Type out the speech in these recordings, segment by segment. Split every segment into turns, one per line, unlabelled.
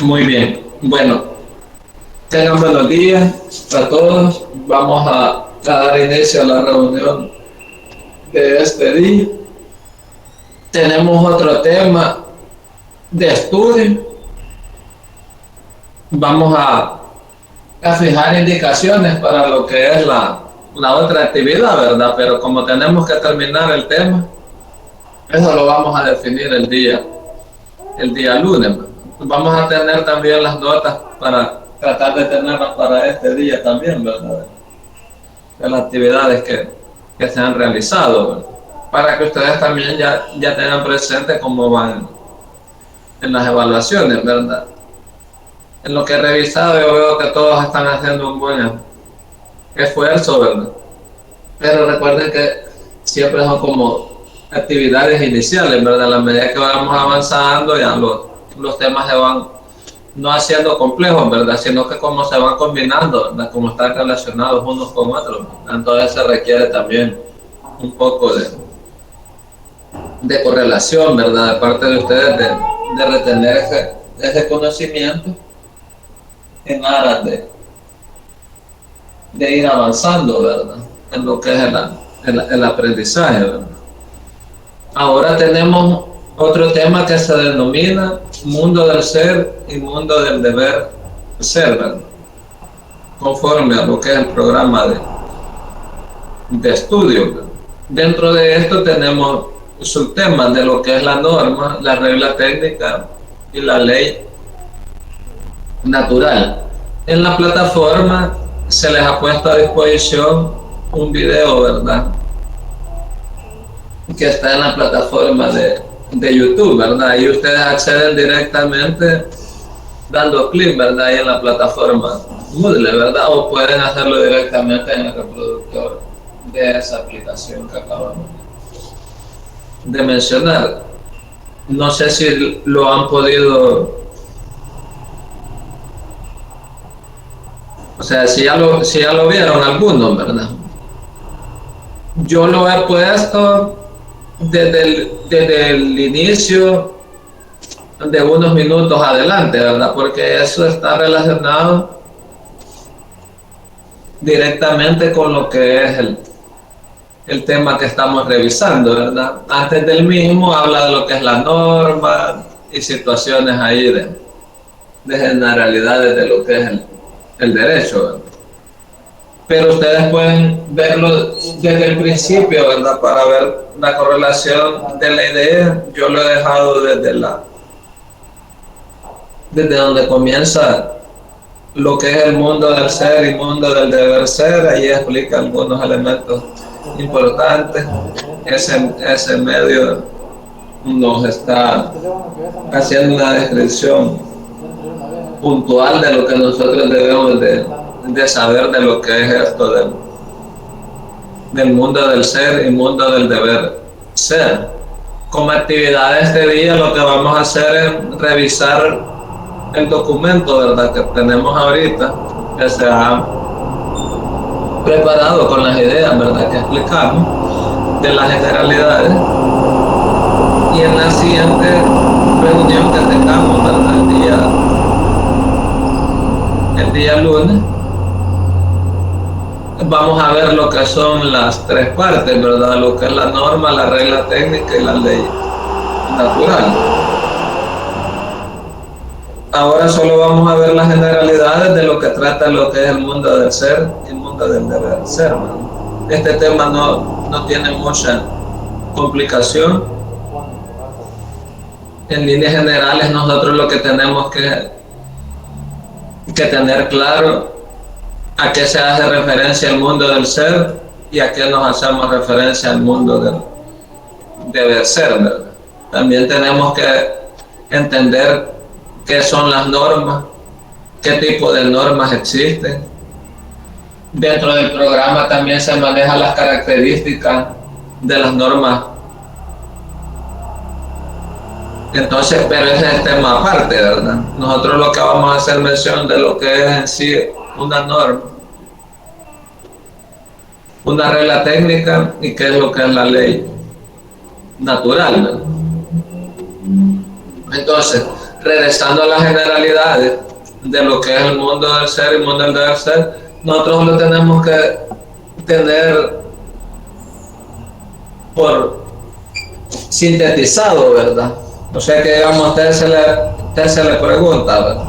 Muy bien. Bueno, tengan buenos días a todos. Vamos a dar inicio a la reunión de este día. Tenemos otro tema de estudio. Vamos a fijar indicaciones para lo que es la otra actividad, ¿verdad? Pero como tenemos que terminar el tema, eso lo vamos a definir el día lunes. Vamos a tener también las notas para tratar de tenerlas para este día también, ¿verdad? De las actividades que se han realizado, ¿verdad? Para que ustedes también ya tengan presente cómo van en las evaluaciones, ¿verdad? En lo que he revisado yo veo que todos están haciendo un buen esfuerzo, ¿verdad? Pero recuerden que siempre son como actividades iniciales, ¿verdad? A la medida que vamos avanzando ya los temas se van no haciendo complejos, ¿verdad? Sino que como se van combinando, ¿verdad? Como están relacionados unos con otros, ¿verdad? Entonces se requiere también un poco de correlación, ¿verdad? De parte de ustedes de retener ese conocimiento en aras de ir avanzando, ¿verdad? En lo que es el aprendizaje, ¿verdad? Ahora tenemos otro tema que se denomina mundo del ser y mundo del deber ser, ¿verdad? Conforme a lo que es el programa de estudio, ¿verdad? Dentro de esto tenemos subtemas de lo que es la norma, la regla técnica y la ley natural. En la plataforma se les ha puesto a disposición un video, ¿verdad? Que está en la plataforma de YouTube, ¿verdad? Y ustedes acceden directamente dando clic, ¿verdad? Ahí en la plataforma Moodle, ¿verdad? O pueden hacerlo directamente en el reproductor de esa aplicación que acabamos de mencionar. No sé si lo han podido, o sea, si ya lo vieron algunos, ¿verdad? Yo lo he puesto desde el inicio de unos minutos adelante, ¿verdad? Porque eso está relacionado directamente con lo que es el tema que estamos revisando, ¿verdad? Antes del mismo habla de lo que es la norma y situaciones ahí de generalidades de lo que es el derecho, ¿verdad? Pero ustedes pueden verlo desde el principio, ¿verdad? Para ver la correlación de la idea. Yo lo he dejado desde donde comienza lo que es el mundo del ser y mundo del deber ser. Ahí explica algunos elementos importantes. Ese medio nos está haciendo una descripción puntual de lo que nosotros debemos de saber de lo que es esto del mundo del ser y mundo del deber ser. Como actividad de este día lo que vamos a hacer es revisar el documento, ¿verdad? Que tenemos ahorita, que se ha preparado con las ideas, ¿verdad? Que explicamos de las generalidades. Y en la siguiente reunión que tengamos, ¿verdad? El día lunes, vamos a ver lo que son las tres partes, ¿verdad? Lo que es la norma, la regla técnica y la ley natural. Ahora solo vamos a ver las generalidades de lo que trata lo que es el mundo del ser y el mundo del deber ser, ¿verdad? Este tema no tiene mucha complicación. En líneas generales nosotros lo que tenemos que tener claro a qué se hace referencia al mundo del ser y a qué nos hacemos referencia al mundo del deber ser, ¿verdad? También tenemos que entender qué son las normas, qué tipo de normas existen. Dentro del programa también se manejan las características de las normas. Entonces, pero ese es el tema aparte, ¿verdad? Nosotros lo que vamos a hacer mención de lo que es en sí una norma, una regla técnica y qué es lo que es la ley natural, ¿verdad? Entonces, regresando a las generalidades de lo que es el mundo del ser y el mundo del deber ser, nosotros lo tenemos que tener por sintetizado, ¿verdad? O sea que, digamos, usted se le pregunta, ¿verdad?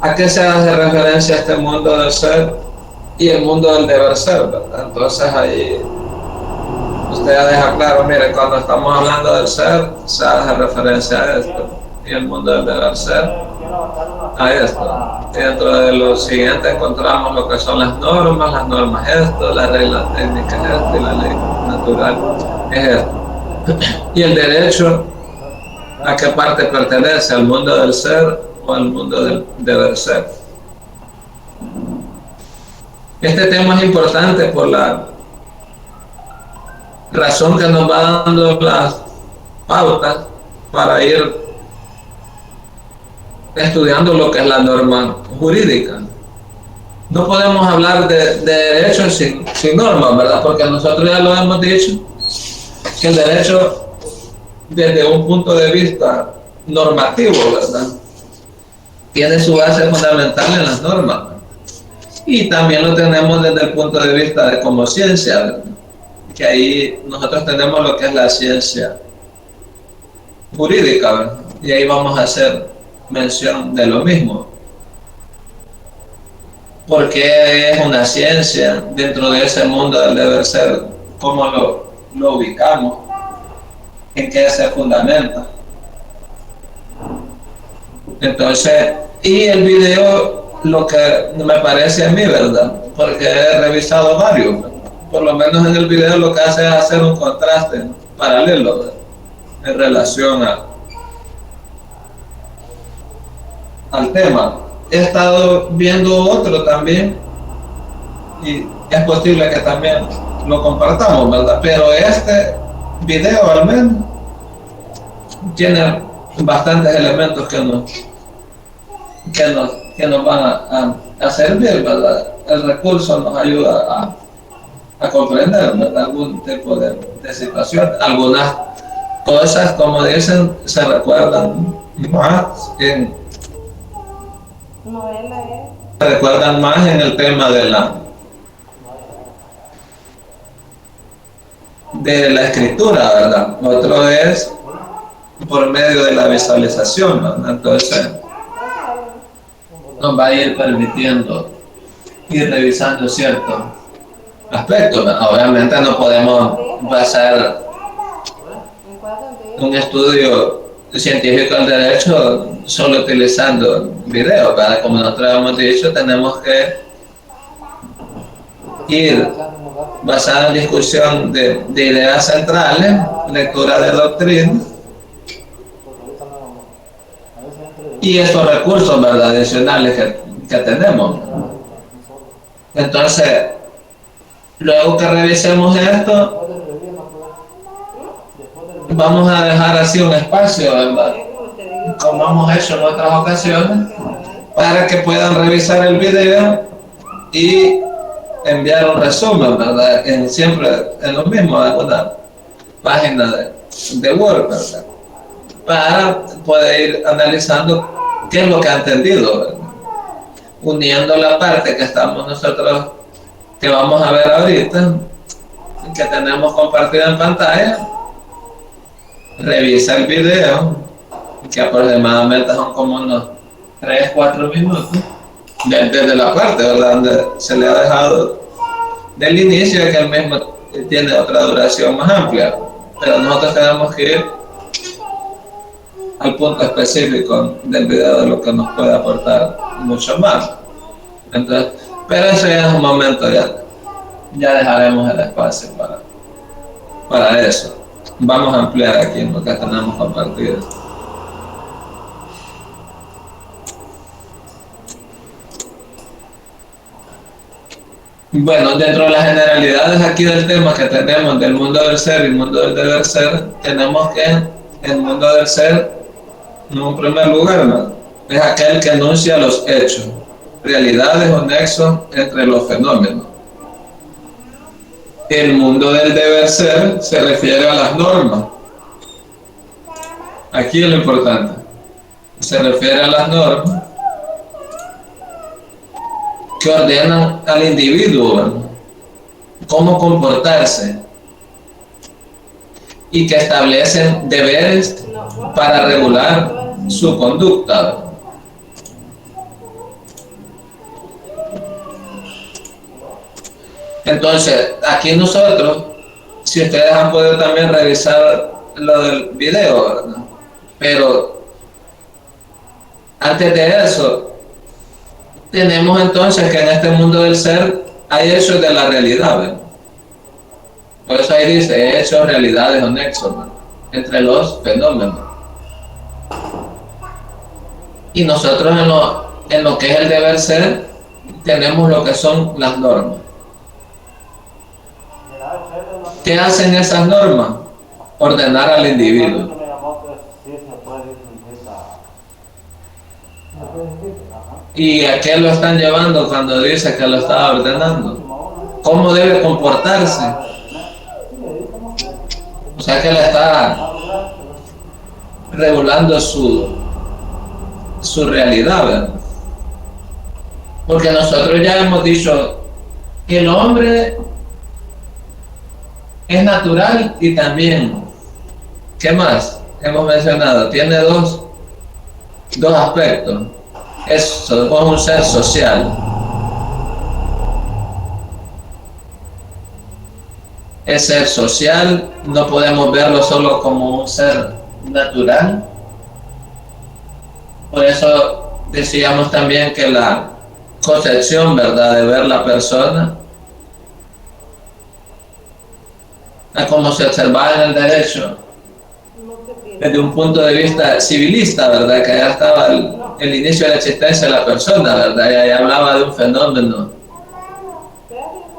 ¿A qué se hace referencia este mundo del ser y el mundo del deber ser, ¿verdad? Entonces ahí usted ya deja claro, mire, cuando estamos hablando del ser, se hace referencia a esto, y el mundo del deber ser a esto. Y dentro de lo siguiente encontramos lo que son las normas esto, la regla técnica es esto, y la ley natural es esto. Y el derecho, ¿a qué parte pertenece? ¿Al mundo del ser o al mundo del deber ser? Este tema es importante por la razón que nos va dando las pautas para ir estudiando lo que es la norma jurídica. No podemos hablar de derecho sin normas, ¿verdad? Porque nosotros ya lo hemos dicho, que el derecho, desde un punto de vista normativo, ¿verdad?, tiene su base fundamental en las normas. Y también lo tenemos desde el punto de vista de como ciencia, ¿verdad?, que ahí nosotros tenemos lo que es la ciencia jurídica, ¿verdad?, y ahí vamos a hacer mención de lo mismo. Porque es una ciencia dentro de ese mundo del deber ser, cómo lo ubicamos, en qué se fundamenta. Entonces, y el video, lo que me parece a mí, ¿verdad?, porque he revisado varios, ¿verdad?, por lo menos en el video lo que hace es hacer un contraste paralelo, ¿verdad?, en relación al tema. He estado viendo otro también y es posible que también lo compartamos, ¿verdad? Pero este video al menos tiene bastantes elementos que nos van a servir, ¿verdad? El recurso nos ayuda a comprender, ¿verdad?, algún tipo de situación. Algunas cosas, como dicen, se recuerdan más en el tema de la escritura, ¿verdad? Otro es por medio de la visualización, ¿verdad? Entonces nos va a ir permitiendo ir revisando ciertos aspectos, ¿verdad? Obviamente no podemos basar un estudio científico del derecho solo utilizando videos, ¿verdad? Como nosotros hemos dicho, tenemos que ir basado en discusión de ideas centrales, lectura de doctrina y estos recursos, ¿verdad?, adicionales que tenemos. Entonces, luego que revisemos esto, vamos a dejar así un espacio, ¿verdad?, como hemos hecho en otras ocasiones, para que puedan revisar el video y enviar un resumen, ¿verdad?, siempre en lo mismo, en una página de Word, ¿verdad?, para poder ir analizando qué es lo que ha entendido, ¿verdad?, uniendo la parte que estamos nosotros, que vamos a ver ahorita, que tenemos compartida en pantalla. Revisa el video, que aproximadamente son como unos 3-4 minutos, desde la parte, ¿verdad?, donde se le ha dejado del inicio, que el mismo tiene otra duración más amplia, pero nosotros tenemos que ir al punto específico del video, de lo que nos puede aportar mucho más. Entonces, pero eso ya es un momento, ya dejaremos el espacio para eso. Vamos a ampliar aquí en lo que tenemos compartido. Bueno, dentro de las generalidades aquí del tema que tenemos del mundo del ser y el mundo del deber ser, tenemos que el mundo del ser, en un primer lugar, ¿no?, es aquel que enuncia los hechos, realidades o nexos entre los fenómenos. El mundo del deber ser se refiere a las normas. Aquí es lo importante. se refiere a las normas que ordenan al individuo, ¿verdad?, cómo comportarse y que establecen deberes para regular su conducta, ¿verdad? Entonces, aquí nosotros, si ustedes han podido también revisar lo del video, ¿verdad?, pero antes de eso, tenemos entonces que en este mundo del ser hay hechos de la realidad, ¿verdad? Por eso ahí dice hechos, realidades o nexos, ¿verdad?, entre los fenómenos. Y nosotros en lo que es el deber ser, tenemos lo que son las normas. ¿Qué hacen esas normas? Ordenar al individuo. ¿Y a qué lo están llevando cuando dice que lo está ordenando? ¿Cómo debe comportarse? O sea que le está regulando su realidad, ¿verdad? Porque nosotros ya hemos dicho que el hombre es natural y también, ¿qué más hemos mencionado? Tiene dos aspectos. Es un ser social. Es ser social, no podemos verlo solo como un ser natural. Por eso decíamos también que la concepción, ¿verdad?, de ver la persona, a como se observaba en el derecho, desde un punto de vista civilista, ¿verdad?, que ya estaba el inicio de la existencia de la persona, ¿verdad?, y ahí hablaba de un fenómeno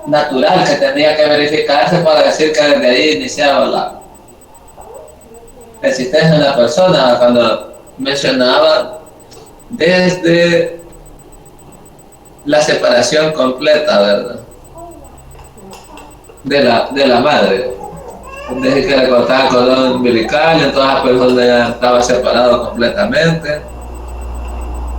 natural que tenía que verificarse para decir que desde ahí iniciaba la existencia de la persona, cuando mencionaba desde la separación completa, ¿verdad?, de la madre, desde que le cortaba el cordón umbilical, entonces la persona ya estaba separado completamente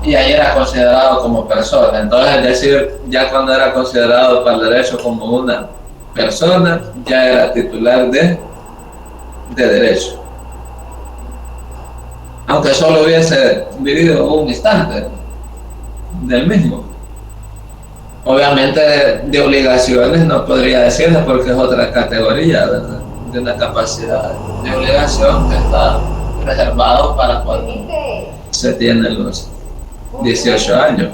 y ahí era considerado como persona. Entonces, es decir, ya cuando era considerado para el derecho como una persona, ya era titular de derecho, aunque solo hubiese vivido un instante del mismo. Obviamente de obligaciones no podría decirse porque es otra categoría, ¿verdad?, de una capacidad de obligación que está reservado para cuando se tienen los 18 años.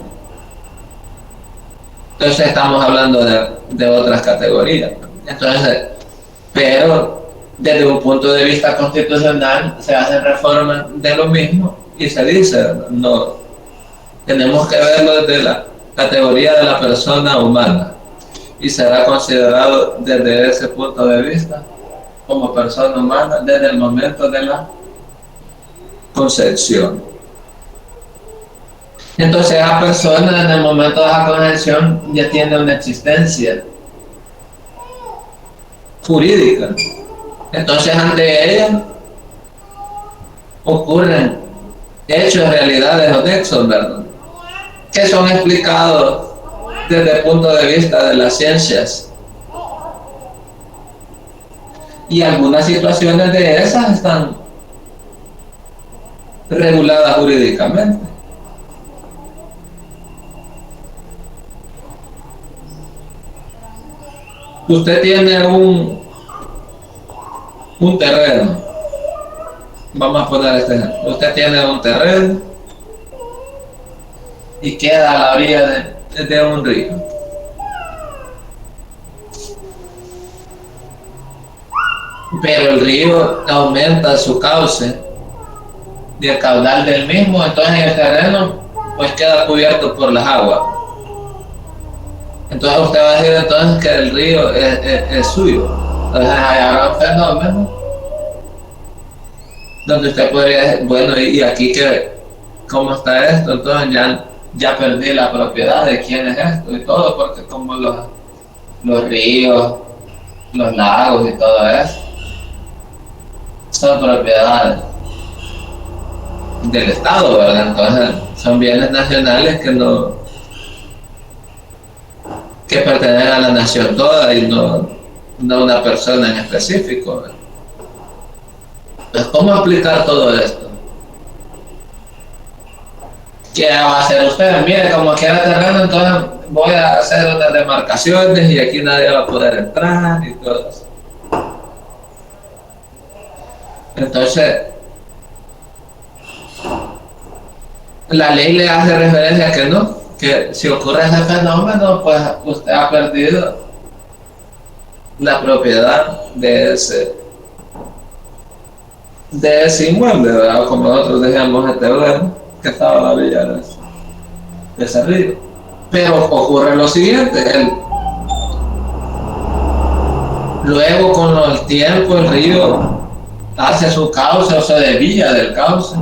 Entonces estamos hablando de otras categorías. Entonces, pero desde un punto de vista constitucional se hacen reformas de lo mismo y se dice, no, tenemos que verlo desde la categoría de la persona humana y será considerado desde ese punto de vista como persona humana desde el momento de la concepción. Entonces esa persona en el momento de la concepción ya tiene una existencia jurídica. Entonces ante ella ocurren hechos, realidades o nexos, ¿verdad?, que son explicados desde el punto de vista de las ciencias. Y algunas situaciones de esas están reguladas jurídicamente. Usted tiene un terreno. Vamos a poner este ejemplo. Usted tiene un terreno y queda a la orilla de un río. Pero el río aumenta su cauce y el caudal del mismo, entonces en el terreno pues queda cubierto por las aguas. Entonces usted va a decir entonces que el río es suyo. Entonces hay ahora un fenómeno donde usted podría decir, bueno, y aquí ¿cómo está esto? Entonces ya perdí la propiedad de quién es esto y todo, porque como los ríos, los lagos y todo eso son propiedades del Estado, ¿verdad? Entonces son bienes nacionales que pertenecen a la nación toda y no a una persona en específico, ¿verdad? Entonces, ¿cómo aplicar todo esto? ¿Qué va a hacer usted? Mire, como quiera terreno, entonces voy a hacer unas demarcaciones y aquí nadie va a poder entrar y todo eso. Entonces, la ley le hace referencia a que no, que si ocurre ese fenómeno, pues usted ha perdido la propiedad de ese inmueble, ¿verdad? Como nosotros decíamos este terreno que estaba a la orilla de ese río. Pero ocurre lo siguiente, luego con el tiempo el río hace su cauce o se desvía del cauce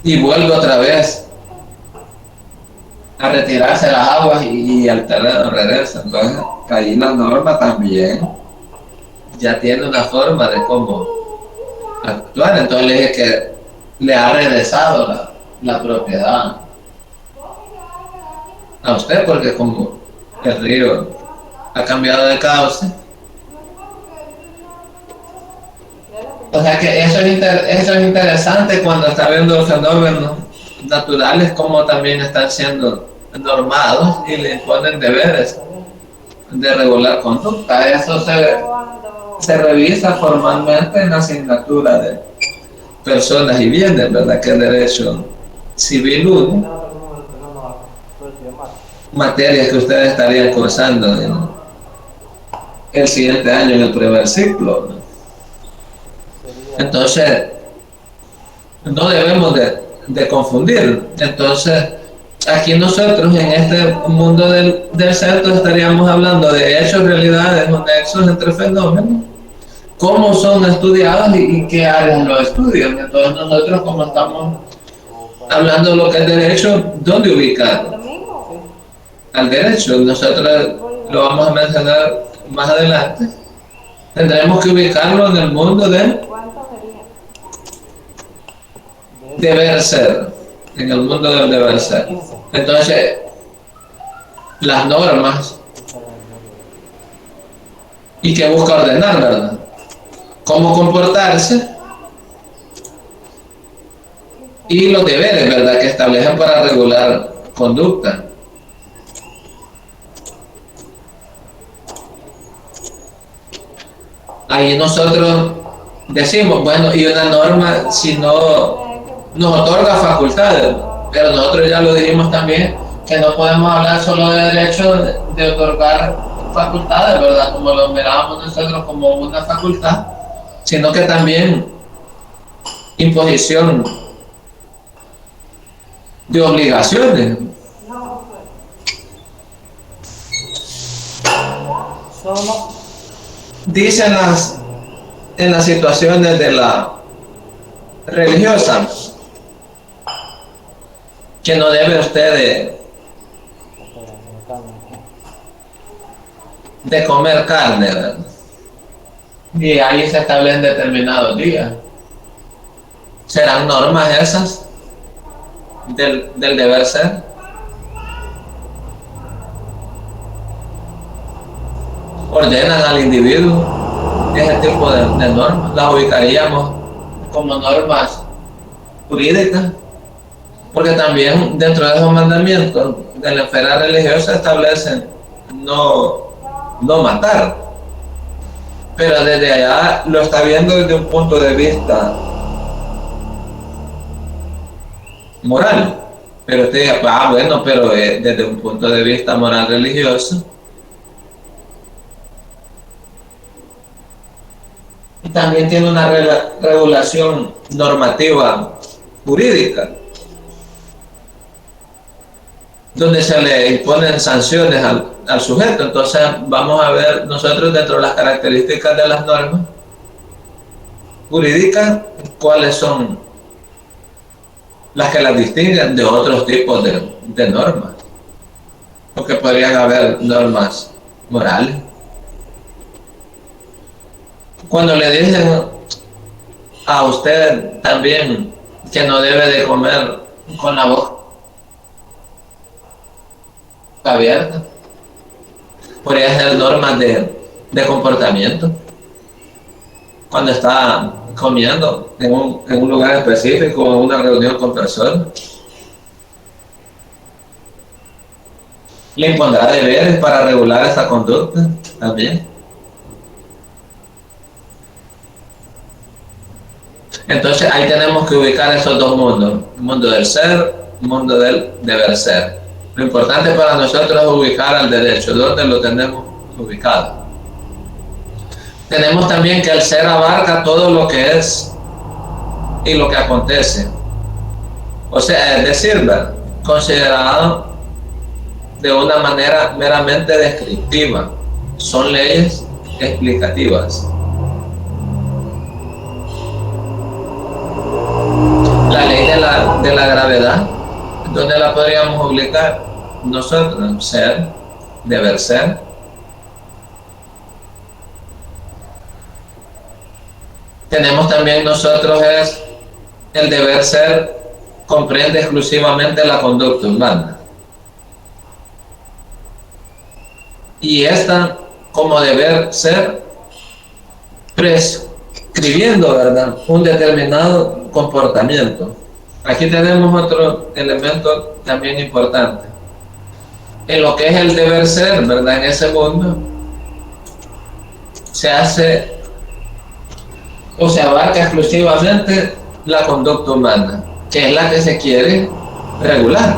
y vuelve otra vez a retirarse las aguas y el terreno regresa. Entonces ahí la norma también ya tiene una forma de cómo actuar. Entonces le dije que le ha regresado la propiedad a usted, porque como el río ha cambiado de cauce, o sea que eso es interesante cuando está viendo fenómenos naturales como también están siendo normados y le imponen deberes de regular conducta. Eso se revisa formalmente en la asignatura de personas y bienes, ¿verdad? Que es derecho civil 1, materias que ustedes estarían cursando el siguiente año en el primer ciclo, ¿no? Entonces, no debemos de confundir. Entonces, aquí nosotros en este mundo del centro estaríamos hablando de hechos, realidades o nexos entre fenómenos, cómo son estudiados y qué áreas lo estudian. Entonces nosotros, como estamos hablando de lo que es derecho, ¿dónde ubicar al derecho? Nosotros lo vamos a mencionar más adelante. Tendremos que ubicarlo en el mundo del deber ser, en el mundo del deber ser. Entonces, las normas y que busca ordenar, ¿verdad? Cómo comportarse y los deberes, ¿verdad? Que establecen para regular conducta. Ahí nosotros decimos, bueno, y una norma si no nos otorga facultades, pero nosotros ya lo dijimos también, que no podemos hablar solo de derecho de otorgar facultades, ¿verdad? Como lo mirábamos nosotros como una facultad, sino que también imposición de obligaciones. Dicen en las situaciones de la religiosa que no debe usted de comer carne, ¿verdad? Y ahí se establecen determinados días. ¿Serán normas esas del deber ser? Ordenan al individuo ese tipo de normas. Las ubicaríamos como normas jurídicas, porque también dentro de esos mandamientos de la esfera religiosa establecen no matar, pero desde allá lo está viendo desde un punto de vista moral. Pero usted dice, bueno, pero desde un punto de vista moral religioso, y también tiene una regulación normativa jurídica, donde se le imponen sanciones al sujeto. Entonces vamos a ver nosotros dentro de las características de las normas jurídicas cuáles son las que las distinguen de otros tipos de normas, porque podrían haber normas morales. Cuando le dicen a usted también que no debe de comer con la boca abierta. Podría ser normas de comportamiento cuando está comiendo en un lugar específico o en una reunión con personas. Le impondrá deberes para regular esta conducta también. Entonces ahí tenemos que ubicar esos dos mundos, el mundo del ser, el mundo del deber ser. Lo importante para nosotros es ubicar al derecho, ¿dónde lo tenemos ubicado? Tenemos también que el ser abarca todo lo que es y lo que acontece. O sea, es decir, ¿verdad?, considerado de una manera meramente descriptiva. Son leyes explicativas. La ley de la gravedad, ¿dónde la podríamos ubicar nosotros? Ser, deber ser. Tenemos también nosotros es el deber ser comprende exclusivamente la conducta humana. Y esta, como deber ser, prescribiendo, ¿verdad?, un determinado comportamiento. Aquí tenemos otro elemento también importante. En lo que es el deber ser, ¿verdad?, en ese mundo, se hace o se abarca exclusivamente la conducta humana, que es la que se quiere regular.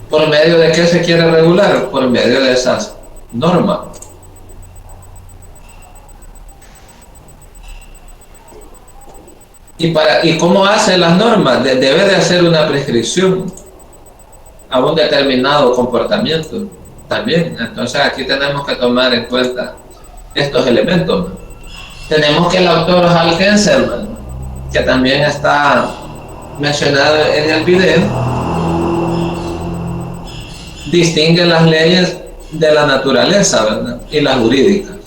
¿Por medio de qué se quiere regular? Por medio de esas normas. ¿Y cómo hace las normas? Debe de hacer una prescripción a un determinado comportamiento también. Entonces aquí tenemos que tomar en cuenta estos elementos. Tenemos que el autor Hal Genzel, que también está mencionado en el video, distingue las leyes de la naturaleza, ¿verdad?, y las jurídicas.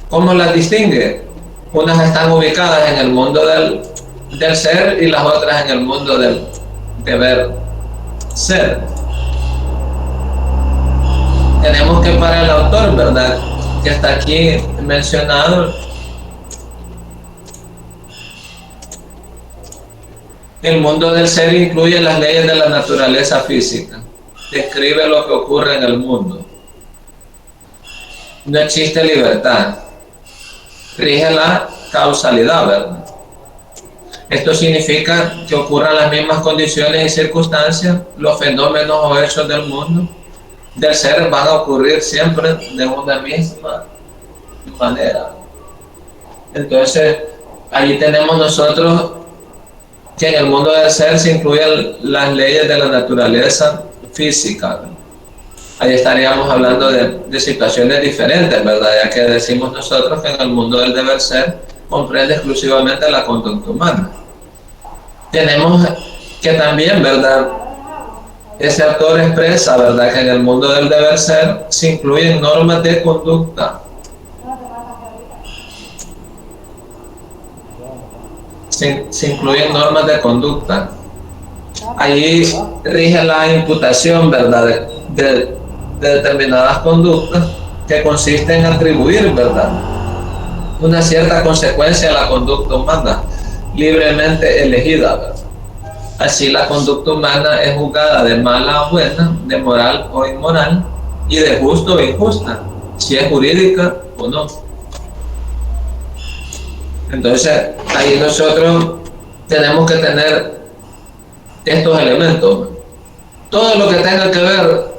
¿Cómo las distingue? Unas están ubicadas en el mundo del ser y las otras en el mundo del deber ser. Tenemos que para el autor, ¿verdad?, que está aquí mencionado, el mundo del ser incluye las leyes de la naturaleza física, describe lo que ocurre en el mundo. No existe libertad, rige la causalidad, ¿verdad? Esto significa que ocurran las mismas condiciones y circunstancias, los fenómenos o hechos del mundo del ser van a ocurrir siempre de una misma manera. Entonces, allí tenemos nosotros que en el mundo del ser se incluyen las leyes de la naturaleza física. Ahí estaríamos hablando de situaciones diferentes, ¿verdad? Ya que decimos nosotros que en el mundo del deber ser comprende exclusivamente la conducta humana. Tenemos que también, ¿verdad?, ese autor expresa, ¿verdad?, que en el mundo del deber ser se incluyen normas de conducta. Se incluyen normas de conducta. Allí rige la imputación, ¿verdad?, de determinadas conductas que consiste en atribuir, ¿verdad?, una cierta consecuencia a la conducta humana libremente elegida, ¿verdad? Así la conducta humana es juzgada de mala o buena, de moral o inmoral, y de justo o injusta, si es jurídica o no. Entonces, ahí nosotros tenemos que tener estos elementos. Todo lo que tenga que ver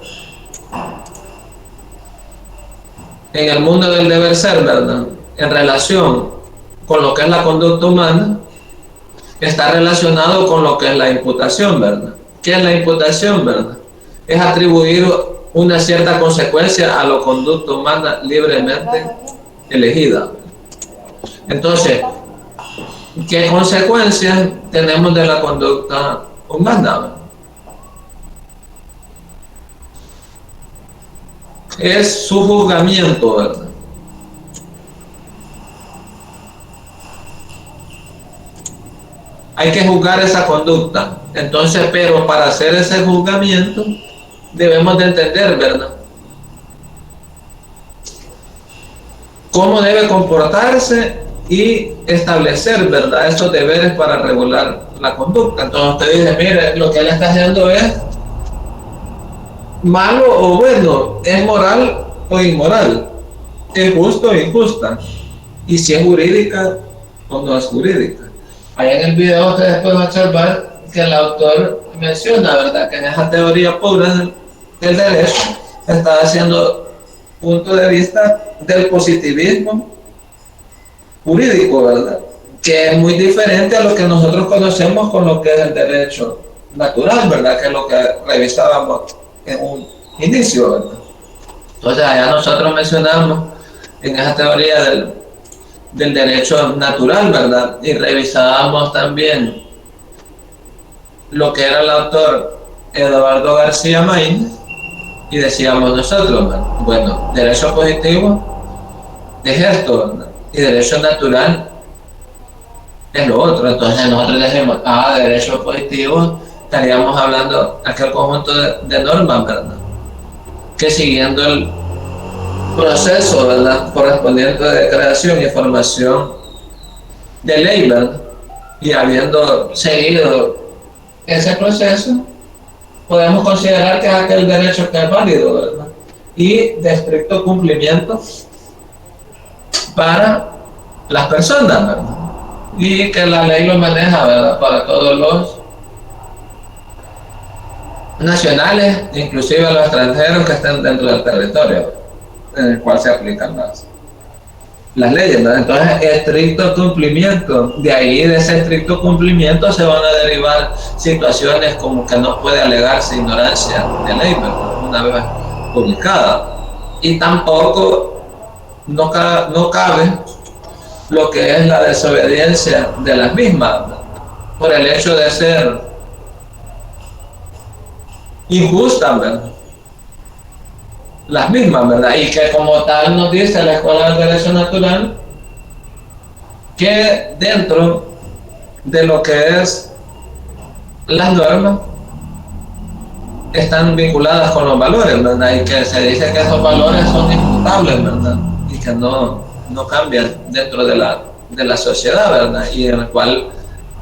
en el mundo del deber ser, ¿verdad?, en relación con lo que es la conducta humana, está relacionado con lo que es la imputación, ¿verdad? ¿Qué es la imputación, verdad? Es atribuir una cierta consecuencia a la conducta humana libremente elegida. Entonces, ¿qué consecuencias tenemos de la conducta humana? es su juzgamiento, ¿verdad? Hay que juzgar esa conducta. Entonces, pero para hacer ese juzgamiento debemos de entender, ¿verdad?, cómo debe comportarse y establecer, ¿verdad?, esos deberes para regular la conducta. Entonces usted dice, mire, lo que él está haciendo es malo o bueno, es moral o inmoral, es justo o injusta, y si es jurídica o no es jurídica. Allá en el video usted después va a observar que el autor menciona, ¿verdad?, que en esa teoría pura del derecho está haciendo punto de vista del positivismo jurídico, ¿verdad?, que es muy diferente a lo que nosotros conocemos con lo que es el derecho natural, ¿verdad?, que es lo que revisábamos en un inicio, ¿verdad? Entonces allá nosotros mencionamos en esa teoría del derecho natural, ¿verdad?, y revisábamos también lo que era el autor Eduardo García Maínez, y decíamos nosotros, ¿verdad?, bueno, derecho positivo es esto, ¿verdad?, y derecho natural es lo otro. Entonces nosotros decimos, derecho positivo, estaríamos hablando aquel conjunto de normas, ¿verdad?, que siguiendo el proceso, ¿verdad?, correspondiente de creación y formación de ley, ¿verdad?, y habiendo seguido ese proceso, podemos considerar que es aquel derecho que es válido, ¿verdad?, y de estricto cumplimiento para las personas, ¿verdad?, y que la ley lo maneja, ¿verdad?, para todos los nacionales, inclusive a los extranjeros que estén dentro del territorio en el cual se aplican las leyes, ¿verdad? Entonces, estricto cumplimiento, de ahí de ese estricto cumplimiento se van a derivar situaciones como que no puede alegarse ignorancia de ley, ¿verdad?, una vez publicada, y tampoco no cabe lo que es la desobediencia de las mismas, ¿verdad?, por el hecho de ser injustas, ¿verdad?, las mismas, ¿verdad? Y que como tal nos dice la Escuela del Derecho Natural que dentro de lo que es las normas están vinculadas con los valores, ¿verdad? Y que se dice que esos valores son inmutables, ¿verdad?, y que no cambian dentro de la sociedad, ¿verdad? Y en el cual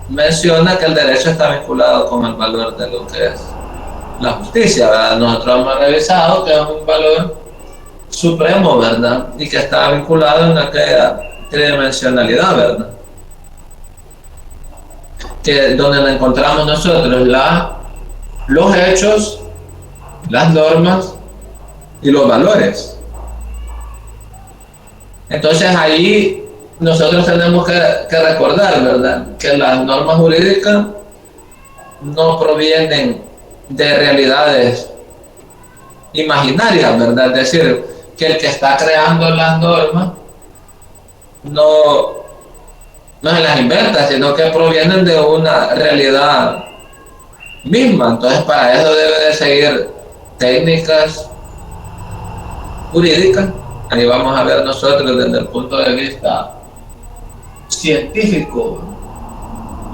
menciona que el derecho está vinculado con el valor de lo que es la justicia, ¿verdad? Nosotros hemos revisado que es un valor supremo, ¿verdad?, y que está vinculado en aquella tridimensionalidad, ¿verdad?, que donde la encontramos nosotros los hechos, las normas y los valores. Entonces ahí nosotros tenemos que recordar, ¿verdad?, que las normas jurídicas no provienen de realidades imaginarias, ¿verdad? Es decir, que el que está creando las normas no se las inventa, sino que provienen de una realidad misma. Entonces para eso debe de seguir técnicas jurídicas. Ahí vamos a ver nosotros desde el punto de vista científico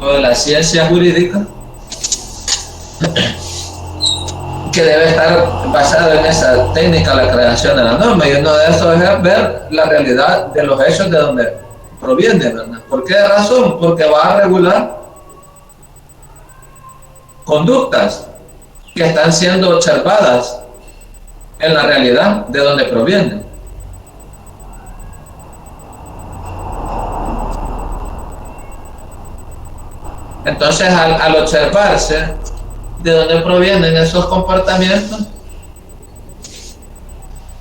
o de la ciencia jurídica, que debe estar basado en esa técnica la creación de la norma, y uno de esos es ver la realidad de los hechos de donde proviene, ¿verdad? ¿Por qué razón? Porque va a regular conductas que están siendo observadas en la realidad de donde provienen. Entonces, al observarse de dónde provienen esos comportamientos,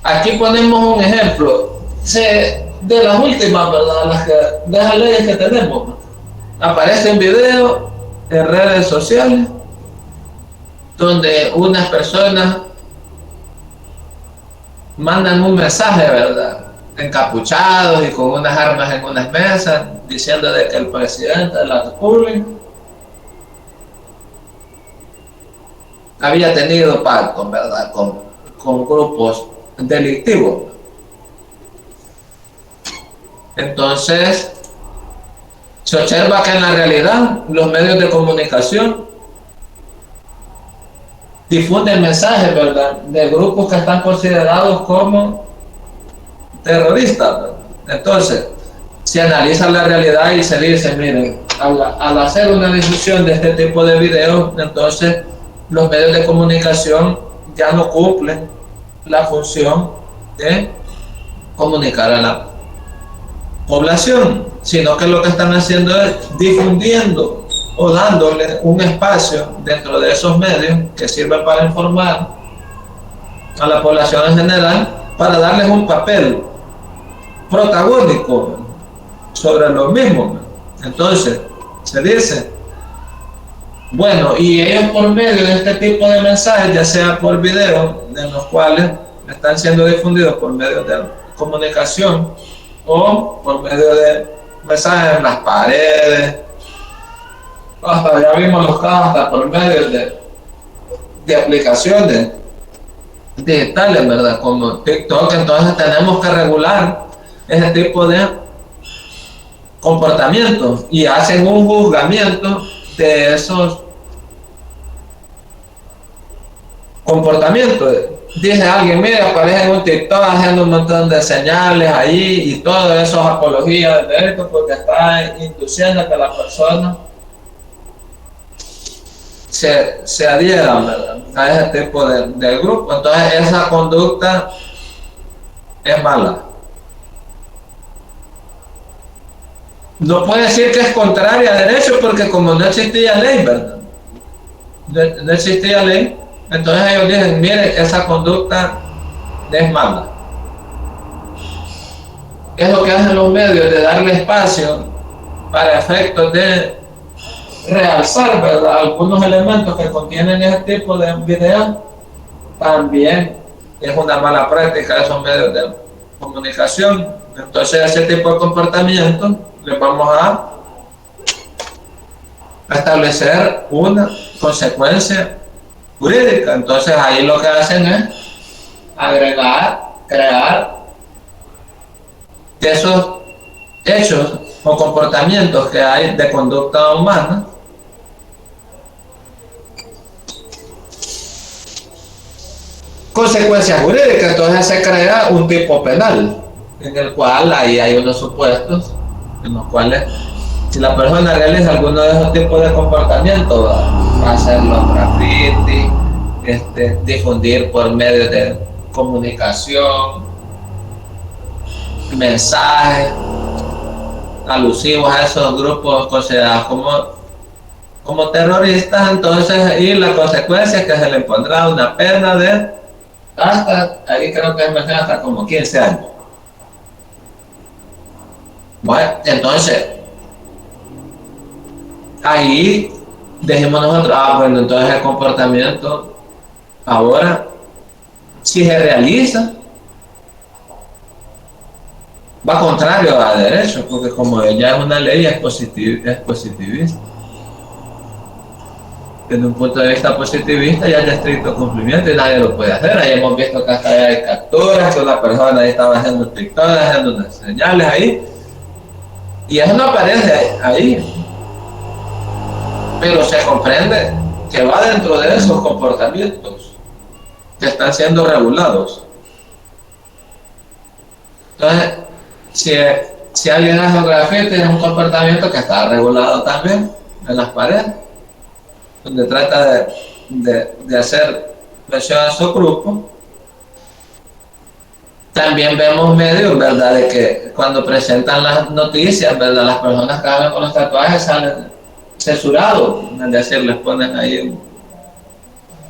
aquí ponemos un ejemplo de las últimas, ¿verdad?, de las leyes que tenemos. Aparece un video en redes sociales donde unas personas mandan un mensaje, ¿verdad?, encapuchados y con unas armas en unas mesas, diciendo de que el presidente de la República había tenido pactos, ¿verdad?, con grupos delictivo. Entonces, se observa que en la realidad los medios de comunicación difunden mensajes, ¿verdad?, de grupos que están considerados como terroristas, ¿verdad? Entonces, se analiza la realidad y se dice, miren, al hacer una difusión de este tipo de videos, entonces los medios de comunicación ya no cumplen la función de comunicar a la población, sino que lo que están haciendo es difundiendo o dándole un espacio dentro de esos medios que sirven para informar a la población en general, para darles un papel protagónico sobre lo mismo. Entonces se dice, bueno, y ellos por medio de este tipo de mensajes, ya sea por video, en los cuales están siendo difundidos por medio de comunicación o por medio de mensajes en las paredes, hasta ya vimos los casos hasta por medio de aplicaciones digitales, ¿verdad?, como TikTok. Entonces tenemos que regular ese tipo de comportamientos y hacen un juzgamiento de esos comportamientos. Dice alguien, mira, aparece en un TikTok haciendo un montón de señales ahí y todo eso es apología del delito porque está induciendo a que la persona se adhieran, ¿verdad?, a ese tipo de grupo. Entonces esa conducta es mala. No puede decir que es contraria a derecho porque como no existía ley, ¿verdad?, no existía ley, entonces ellos dicen, mire, esa conducta es mala. Es lo que hacen los medios, de darle espacio para efectos de realzar, ¿verdad?, algunos elementos que contienen ese tipo de videos. También es una mala práctica de esos medios de comunicación. Entonces ese tipo de comportamiento les vamos a establecer una consecuencia jurídica. Entonces ahí lo que hacen es agregar, crear esos hechos o comportamientos que hay de conducta humana consecuencias jurídicas. Entonces se crea un tipo penal en el cual ahí hay unos supuestos en los cuales si la persona realiza alguno de esos tipos de comportamientos, va a hacer los graffiti, difundir por medio de comunicación mensajes alusivos a esos grupos considerados como terroristas. Entonces, y la consecuencia es que se le impondrá una pena de hasta, ahí creo que es hasta como 15 años. Bueno, entonces ahí dijimos nosotros, bueno, entonces el comportamiento ahora, si se realiza, va contrario a derecho, porque como ya es una ley, es positivista. Desde un punto de vista positivista ya es de estricto cumplimiento y nadie lo puede hacer. Ahí hemos visto que hasta hay capturas, que una persona ahí estaba haciendo TikTok, haciendo unas señales ahí, y eso no aparece ahí. Pero se comprende que va dentro de esos comportamientos que están siendo regulados. Entonces, si alguien hace un grafiti, es un comportamiento que está regulado también en las paredes, donde trata de hacer presión a su grupo. También vemos medios, ¿verdad?, de que cuando presentan las noticias, ¿verdad?, las personas que hablan con los tatuajes salen censurados, es decir, les ponen ahí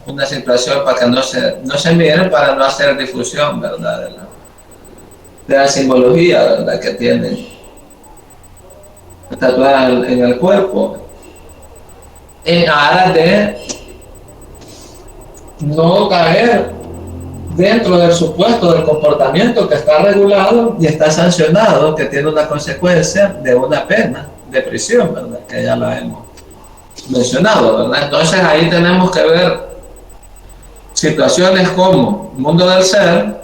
una situación para que no se miren, para no hacer difusión, ¿verdad?, de la simbología, ¿verdad?, que tienen tatuada en el cuerpo, en aras de no caer dentro del supuesto del comportamiento que está regulado y está sancionado, que tiene una consecuencia de una pena de prisión, ¿verdad?, que ya la hemos mencionado, ¿verdad? Entonces ahí tenemos que ver situaciones como mundo del ser,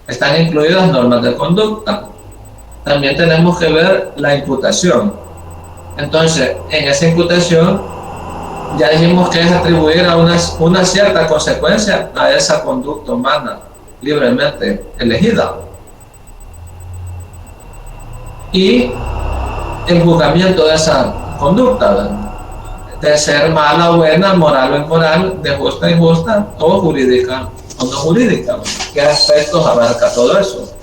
Están incluidas normas de conducta. También tenemos que ver la imputación. Entonces, en esa imputación ya dijimos que es atribuir a una cierta consecuencia a esa conducta humana libremente elegida. Y el juzgamiento de esa conducta, ¿verdad? De ser mala o buena, moral o inmoral, de justa o injusta, o jurídica o no jurídica, ¿verdad? ¿Qué aspectos abarca todo eso?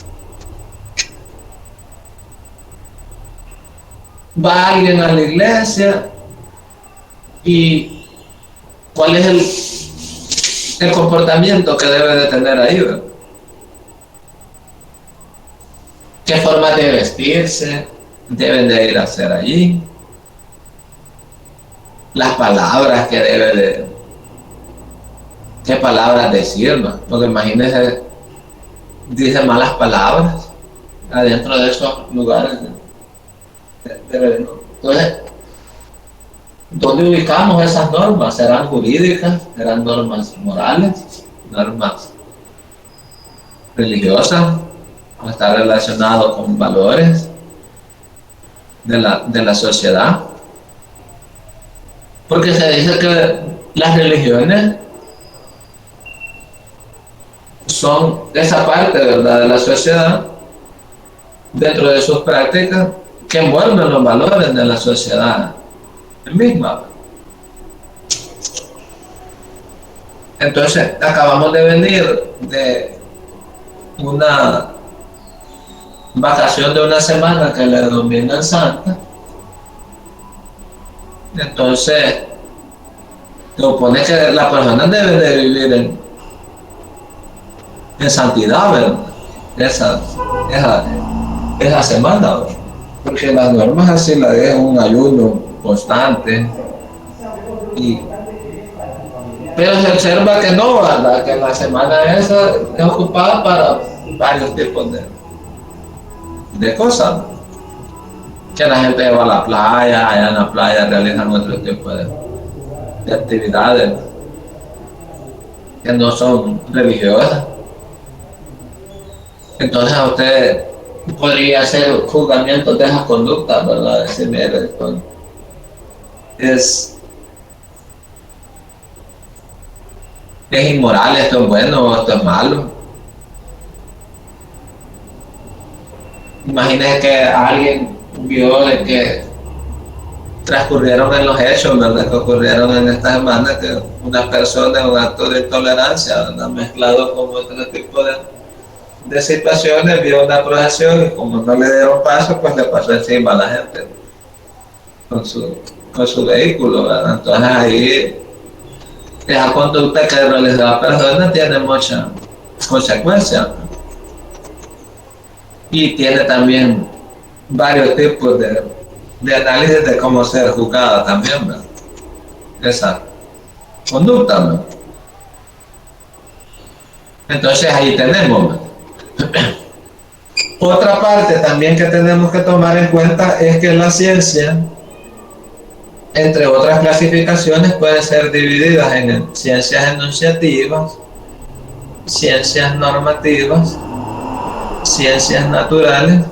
Va alguien a la iglesia y ¿cuál es el comportamiento que debe de tener ahí, ¿verdad? ¿Qué forma de vestirse deben de ir a hacer allí? Las palabras que debe de, qué palabras decir, ¿no? Porque imagínense, dice malas palabras adentro de esos lugares, ¿no? Entonces, ¿dónde ubicamos esas normas? ¿Serán jurídicas? ¿Serán normas morales? ¿Normas religiosas? ¿O está relacionado con valores de la sociedad? Porque se dice que las religiones son esa parte, ¿verdad?, de la sociedad, dentro de sus prácticas, que envuelven los valores de la sociedad misma. Entonces, acabamos de venir de una vacación de una semana que le denominan Santa. Entonces, se supone que la persona debe de vivir en santidad, ¿verdad? Esa, esa, esa semana, ¿verdad? Porque las normas así la dejan un ayuno constante, y, pero se observa que no, ¿verdad? Que la semana esa es ocupada para varios tipos de cosas, ¿no? Que la gente va a la playa, allá en la playa realizan otro tipo de actividades que no son religiosas. Entonces a usted podría hacer juzgamientos de esas conductas, ¿verdad? Decir, mire, esto es inmoral, esto es bueno, esto es malo. Imagínese que alguien vio de que transcurrieron en los hechos, ¿verdad?, que ocurrieron en esta semana, que una persona en un acto de intolerancia, ¿verdad?, mezclado con otro tipo de situaciones, vio una procesión y como no le dieron paso, pues le pasó encima a la gente con su vehículo, ¿verdad? Entonces ahí esa conducta que realizó la persona tiene muchas consecuencias y tiene también varios tipos de análisis de cómo ser juzgada también, ¿verdad?, esa conducta, ¿no? Entonces ahí tenemos, ¿no? Otra parte también que tenemos que tomar en cuenta es que la ciencia, entre otras clasificaciones, puede ser divididas en ciencias enunciativas, ciencias normativas, ciencias naturales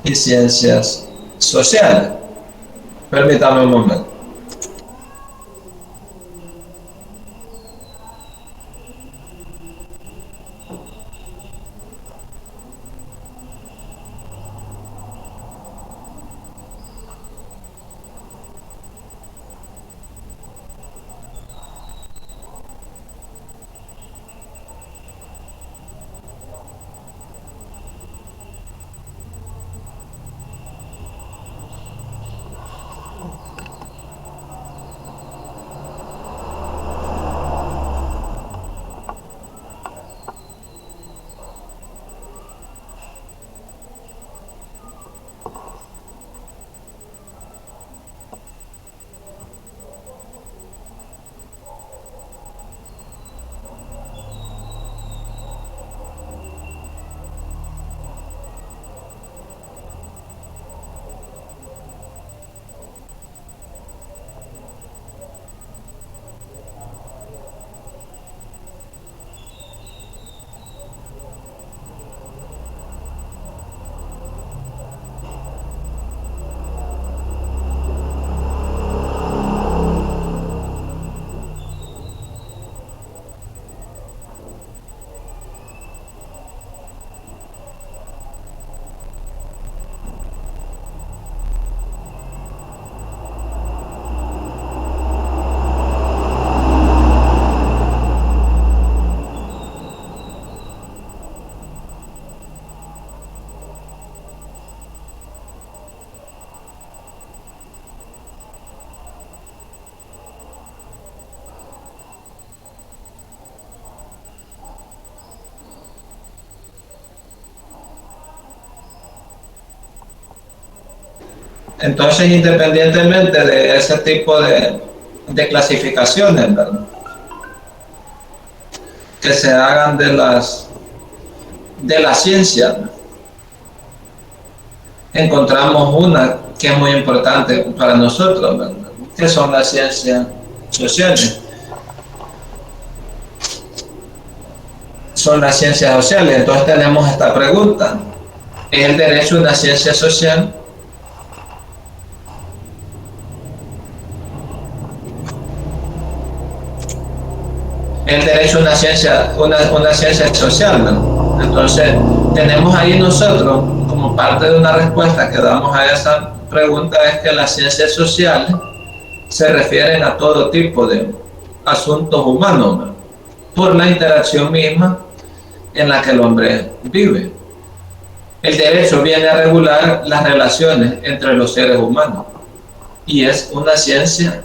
y ciencias sociales. Permítame un momento. Entonces, independientemente de ese tipo de clasificaciones, ¿verdad?, que se hagan de la ciencia, encontramos una que es muy importante para nosotros, ¿verdad?, que son las ciencias sociales. Son las ciencias sociales. Entonces tenemos esta pregunta: ¿es el derecho una ciencia social? El derecho a una ciencia social, ¿no? Entonces, tenemos ahí nosotros, como parte de una respuesta que damos a esa pregunta, es que las ciencias sociales se refieren a todo tipo de asuntos humanos, ¿no?, por la interacción misma en la que el hombre vive. El derecho viene a regular las relaciones entre los seres humanos y es una ciencia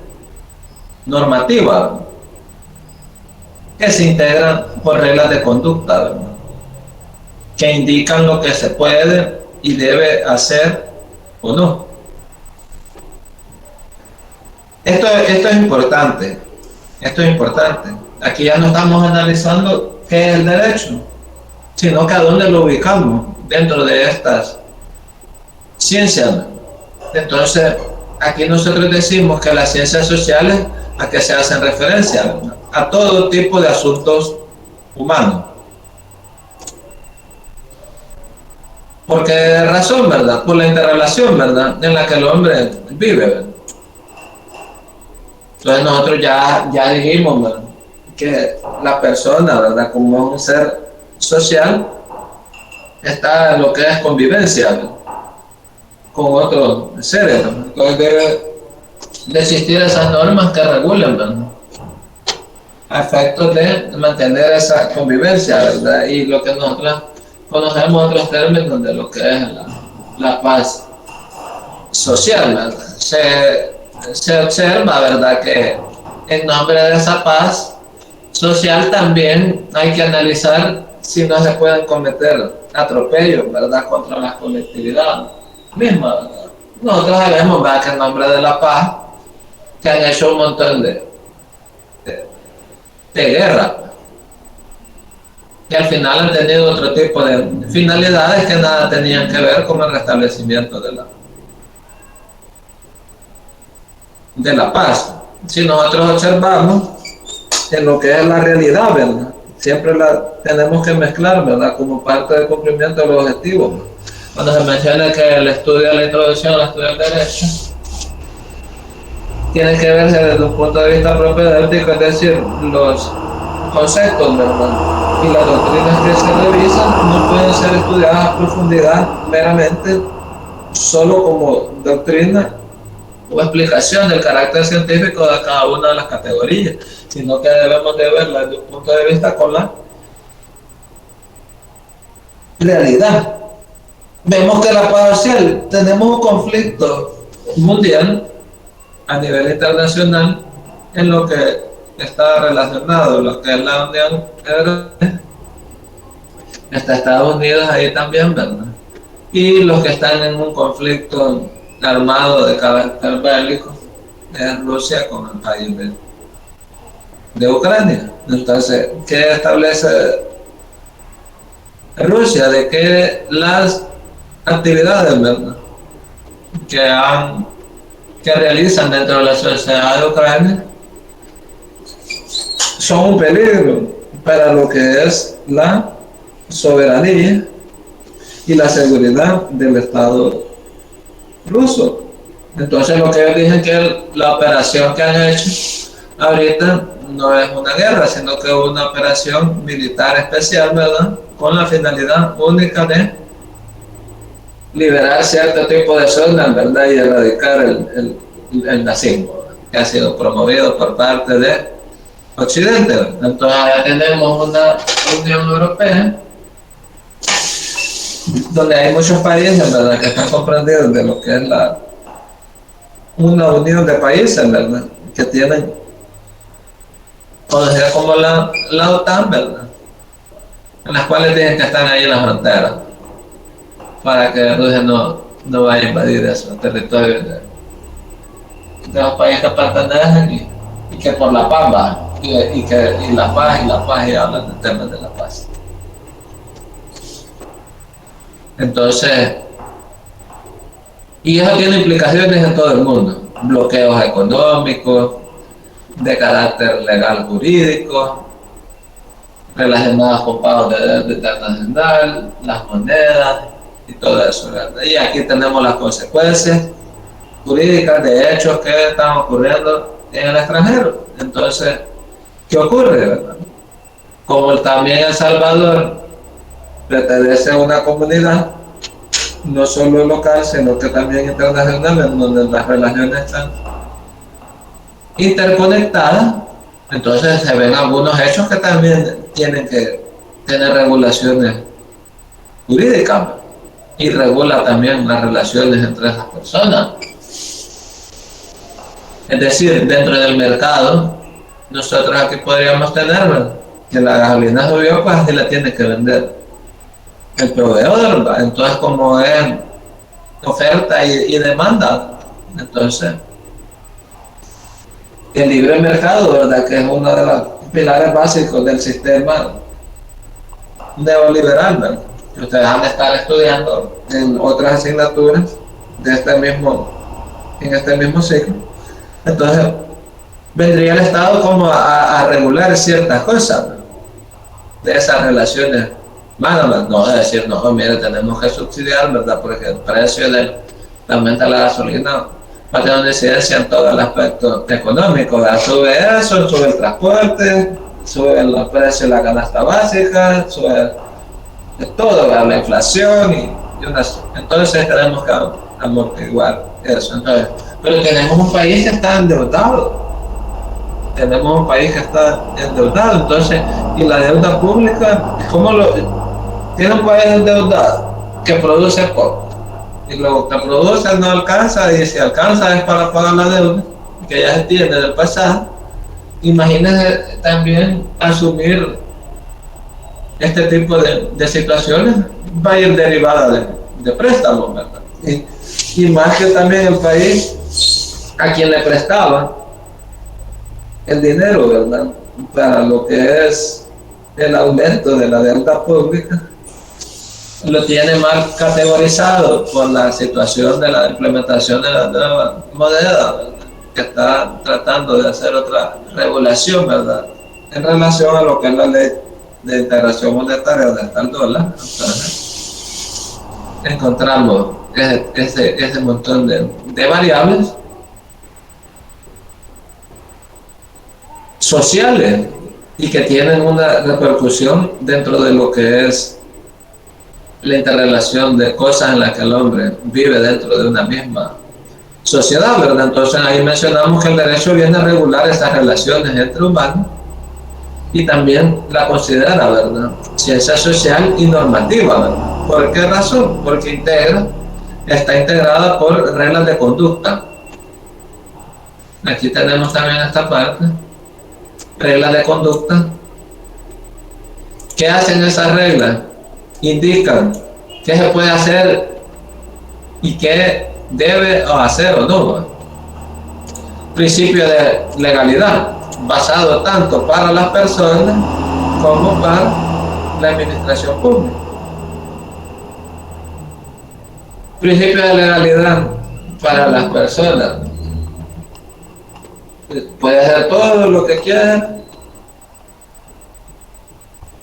normativa que se integran por reglas de conducta, ¿verdad?, que indican lo que se puede y debe hacer o no. Esto es importante, esto es importante. Aquí ya no estamos analizando qué es el derecho, sino que a dónde lo ubicamos dentro de estas ciencias. Entonces, aquí nosotros decimos que las ciencias sociales, ¿a qué se hacen referencia? ¿Verdad?, a todo tipo de asuntos humanos. ¿Por qué razón, verdad? Por la interrelación, ¿verdad?, en la que el hombre vive, ¿verdad? Entonces nosotros ya dijimos, ¿verdad?, que la persona, ¿verdad?, como un ser social, está en lo que es convivencia, ¿verdad?, con otros seres, ¿verdad? Entonces debe de existir esas normas que regulen, ¿verdad?, a efectos de mantener esa convivencia, ¿verdad? Y lo que nosotros conocemos otros términos de lo que es la paz social, ¿verdad? Se observa, ¿verdad?, que en nombre de esa paz social también hay que analizar si no se pueden cometer atropellos, ¿verdad?, contra la colectividad misma, ¿verdad? Nosotros sabemos, ¿verdad?, que en nombre de la paz se han hecho un montón de guerra y al final han tenido otro tipo de finalidades que nada tenían que ver con el restablecimiento de la paz. Si nosotros observamos en lo que es la realidad, ¿verdad?, siempre la tenemos que mezclar, ¿verdad?, como parte del cumplimiento de los objetivos. Cuando se menciona que el estudio de la introducción al estudio del derecho tiene que verse desde un punto de vista propedéutico, es decir, los conceptos, ¿verdad?, y las doctrinas que se revisan no pueden ser estudiadas a profundidad meramente solo como doctrina o explicación del carácter científico de cada una de las categorías, sino que debemos de verla desde un punto de vista con la realidad. Vemos que la paz social, tenemos un conflicto mundial a nivel internacional en lo que está relacionado, lo que es la Unión Europea, está Estados Unidos ahí también, ¿verdad?, y los que están en un conflicto armado de carácter bélico es Rusia con el país de Ucrania. Entonces, ¿qué establece Rusia? De que las actividades, ¿verdad?, que realizan dentro de la sociedad de Ucrania son un peligro para lo que es la soberanía y la seguridad del Estado ruso. Entonces lo que ellos dicen que la operación que han hecho ahorita no es una guerra, sino que es una operación militar especial, ¿verdad?, con la finalidad única de liberar cierto tipo de zonas, ¿verdad?, y erradicar el nazismo, ¿verdad?, que ha sido promovido por parte de Occidente, ¿verdad? Entonces ya tenemos una Unión Europea donde hay muchos países, ¿verdad?, que están comprendidos de lo que es una unión de países, ¿verdad?, que tienen conocida como la OTAN, ¿verdad?, en las cuales dicen que están ahí en la frontera para que Rusia no no vaya a invadir esos territorios de los países que pertenecen y que por la paz va, y la paz, y hablan de temas de la paz. Entonces, y eso tiene implicaciones en todo el mundo, bloqueos económicos, de carácter legal jurídico, relacionados con pagos de deuda internacional, las monedas y todo eso, ¿verdad? Y aquí tenemos las consecuencias jurídicas de hechos que están ocurriendo en el extranjero. Entonces, ¿qué ocurre, verdad? Como también El Salvador pertenece a una comunidad no solo local, sino que también internacional, en donde las relaciones están interconectadas, entonces se ven algunos hechos que también tienen que tener regulaciones jurídicas y regula también las relaciones entre esas personas. Es decir, dentro del mercado, nosotros aquí podríamos tener que la gasolina subió, pues así la tiene que vender el proveedor, ¿verdad? Entonces, como es oferta y demanda, entonces el libre mercado, ¿verdad?, que es uno de los pilares básicos del sistema neoliberal, ¿verdad?, que ustedes han de estar estudiando en otras asignaturas de en este mismo ciclo. Entonces, vendría el Estado como a regular ciertas cosas, ¿verdad?, de esas relaciones humanas, no es decir, no, mire, tenemos que subsidiar, ¿verdad?, porque el precio del aumento de la gasolina va a tener una incidencia en todo el aspecto económico, ¿verdad? Sube eso, sube el transporte, sube el precio de la canasta básica, sube todo, ¿verdad?, la inflación entonces tenemos que amortiguar eso. Entonces, pero tenemos un país que está endeudado, entonces, y la deuda pública, tiene un país endeudado que produce poco, y lo que produce no alcanza, y si alcanza es para pagar la deuda que ya se tiene del pasado. Imagínense también asumir este tipo de situaciones, va a ir derivada de préstamos, ¿verdad? Y más que también el país a quien le prestaba el dinero, ¿verdad?, para lo que es el aumento de la deuda pública, lo tiene mal categorizado por la situación de la implementación de la moneda, ¿verdad?, que está tratando de hacer otra regulación, ¿verdad?, en relación a lo que es la ley de integración monetaria, donde está el dólar. Entonces, encontramos ese montón de variables sociales y que tienen una repercusión dentro de lo que es la interrelación de cosas en las que el hombre vive dentro de una misma sociedad, ¿verdad? Entonces ahí mencionamos que el derecho viene a regular esas relaciones entre humanos y también la considera, ¿verdad?, ciencia social y normativa, ¿verdad? ¿Por qué razón? Porque está integrada por reglas de conducta. Aquí tenemos también esta parte, reglas de conducta. ¿Qué hacen esas reglas? Indican qué se puede hacer y qué debe hacer o no. Principio de legalidad, basado tanto para las personas como para la administración pública. Principio de legalidad para las personas: puede hacer todo lo que quiera,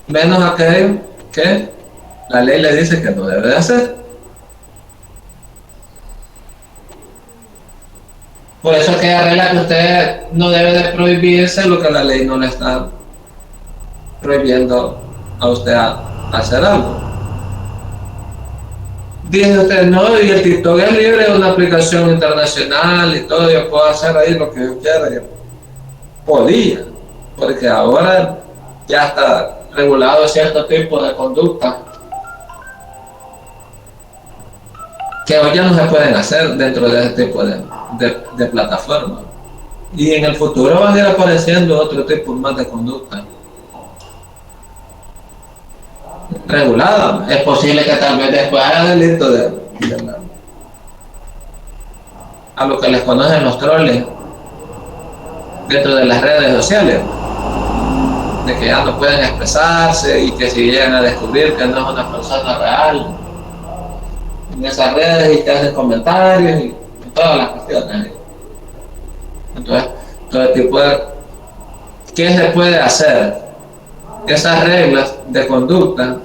menos aquello que la ley le dice que no debe de hacer. Por eso es que hay regla que usted no debe de prohibirse lo que la ley no le está prohibiendo a usted a hacer algo. Dice usted, no, y el TikTok es libre, es una aplicación internacional y todo, yo puedo hacer ahí lo que yo quiera. Yo podía, porque ahora ya está regulado cierto tipo de conducta que hoy ya no se pueden hacer dentro de ese tipo de plataformas. Y en el futuro van a ir apareciendo otro tipo más de conducta regulada. Es posible que tal vez después haya delito a lo que les conocen los troles dentro de las redes sociales, de que ya no pueden expresarse y que si llegan a descubrir que no es una persona real en esas redes y que hacen comentarios y todas las cuestiones. Entonces, todo tipo de... ¿Qué se puede hacer? Esas reglas de conducta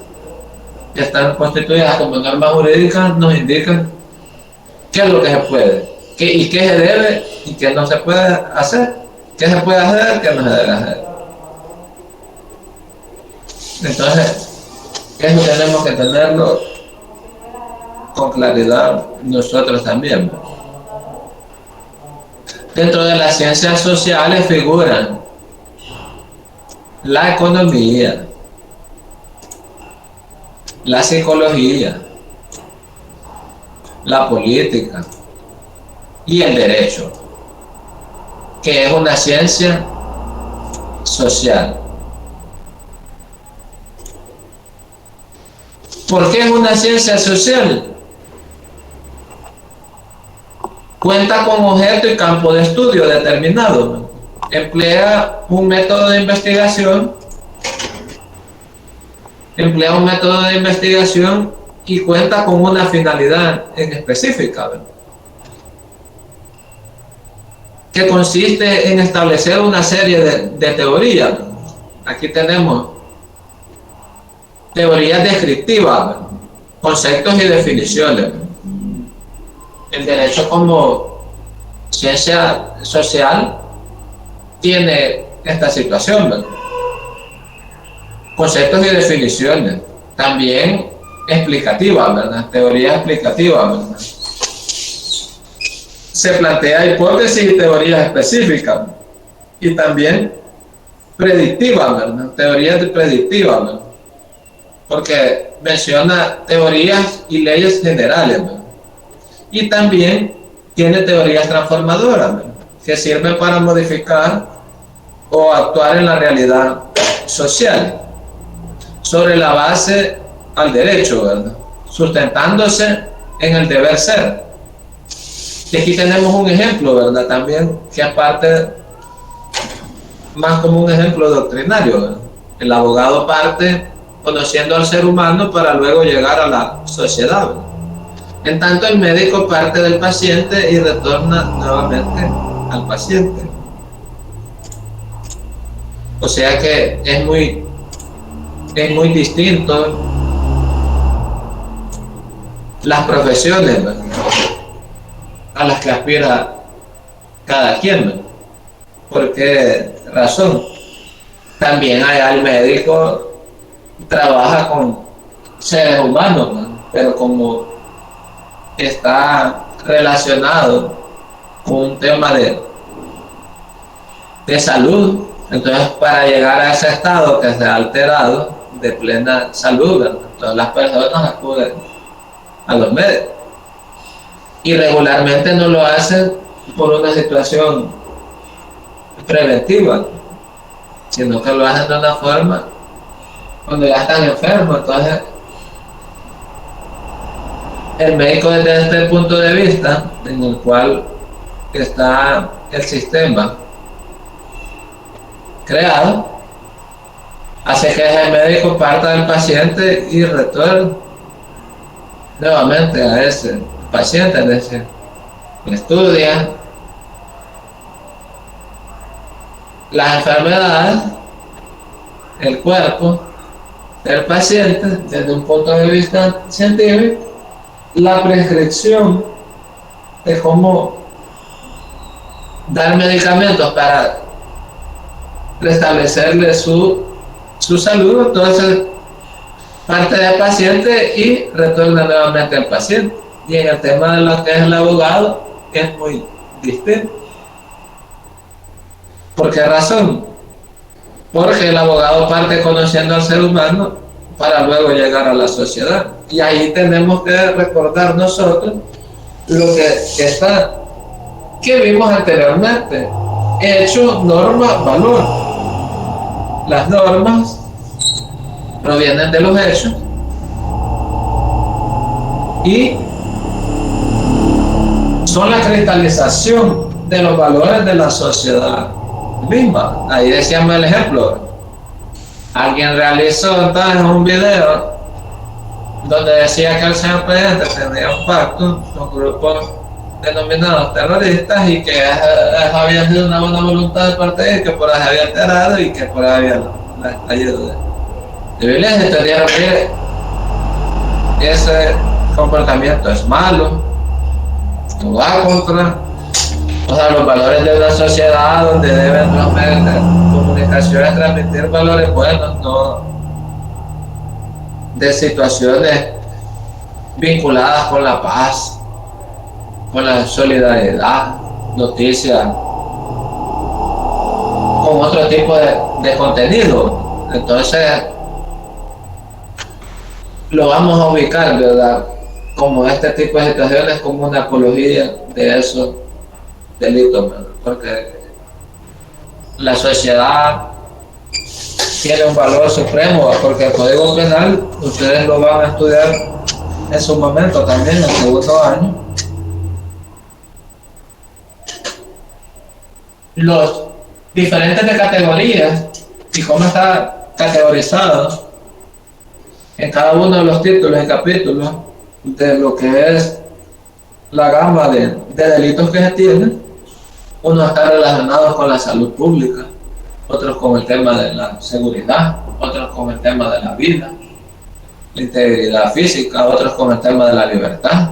que están constituidas como normas jurídicas nos indican qué es lo que se puede, y qué se debe y qué no se puede hacer, qué se puede hacer, qué no se debe hacer. Entonces, eso tenemos que tenerlo con claridad nosotros también. Dentro de las ciencias sociales figuran la economía, la psicología, la política y el derecho, que es una ciencia social. ¿Por qué es una ciencia social? Cuenta con objeto y campo de estudio determinado. Emplea un método de investigación y cuenta con una finalidad en específica, ¿verdad? Que consiste en establecer una serie de teorías. Aquí tenemos teorías descriptivas, ¿verdad? Conceptos y definiciones. El derecho como ciencia social tiene esta situación, ¿verdad? Conceptos y definiciones, también explicativas, ¿verdad? Teorías explicativas, ¿verdad? Se plantea hipótesis y teorías específicas, y también predictivas, ¿verdad? Teorías predictivas, ¿verdad? Porque menciona teorías y leyes generales, ¿verdad? Y también tiene teorías transformadoras, ¿verdad? Que sirven para modificar o actuar en la realidad social sobre la base al derecho, ¿verdad? Sustentándose en el deber ser. Y aquí tenemos un ejemplo, ¿verdad? También que aparte más como un ejemplo doctrinario, ¿verdad? El abogado parte conociendo al ser humano para luego llegar a la sociedad, ¿verdad? En tanto el médico parte del paciente y retorna nuevamente al paciente. O sea que es muy distinto las profesiones, ¿verdad? A las que aspira cada quien, ¿verdad? ¿Por qué razón? También allá el médico trabaja con seres humanos, ¿verdad? Pero como está relacionado con un tema de salud, entonces para llegar a ese estado que se ha alterado de plena salud, ¿verdad? Todas las personas acuden a los médicos y regularmente no lo hacen por una situación preventiva, sino que lo hacen de una forma cuando ya están enfermos. Entonces el médico, desde este punto de vista en el cual está el sistema creado, hace que el médico parta del paciente y retorne nuevamente a ese paciente, es decir, estudia las enfermedades, el cuerpo del paciente desde un punto de vista científico, la prescripción de cómo dar medicamentos para restablecerle su salud. Entonces parte del paciente y retorna nuevamente al paciente. Y en el tema de lo que es el abogado es muy distinto. ¿Por qué razón? Porque el abogado parte conociendo al ser humano para luego llegar a la sociedad. Y ahí tenemos que recordar nosotros lo que vimos anteriormente: hecho, norma, valor. Las normas provienen de los hechos son la cristalización de los valores de la sociedad misma. Ahí decíamos el ejemplo. Alguien realizó entonces un video donde decía que el señor presidente tenía un pacto con grupos denominados terroristas y que eso había sido una buena voluntad del partido y que por eso había enterado y que por eso había la estallido de violencia. Entendieron que ese comportamiento es malo, no va contra, o sea, los valores de una sociedad donde deben los medios de comunicación transmitir valores buenos, no de situaciones vinculadas con la paz, con la solidaridad, noticias, con otro tipo de contenido. Entonces lo vamos a ubicar, ¿verdad?, como este tipo de situaciones, como una apología de esos delitos, ¿verdad? Porque la sociedad tiene un valor supremo, porque el Código Penal ustedes lo van a estudiar en su momento también, en el segundo año. Los diferentes de categorías y cómo está categorizado en cada uno de los títulos y capítulos de lo que es la gama de delitos que se tienen. Unos están relacionados con la salud pública, otros con el tema de la seguridad, otros con el tema de la vida, la integridad física, otros con el tema de la libertad.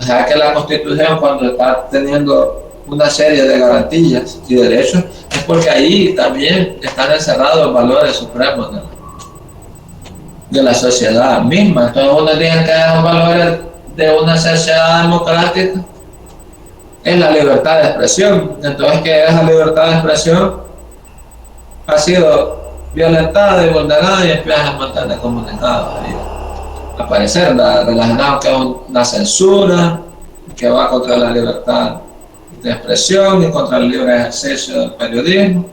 O sea que la Constitución, cuando está teniendo una serie de garantías y derechos, es porque ahí también están encerrados los valores supremos de la sociedad misma. Entonces uno dice que los valores de una sociedad democrática es la libertad de expresión. Entonces que esa libertad de expresión ha sido violentada y vulnerada y empiezan a mantener comunicados ahí a aparecer relacionado con una censura que va contra la libertad de expresión y contra el libre ejercicio del periodismo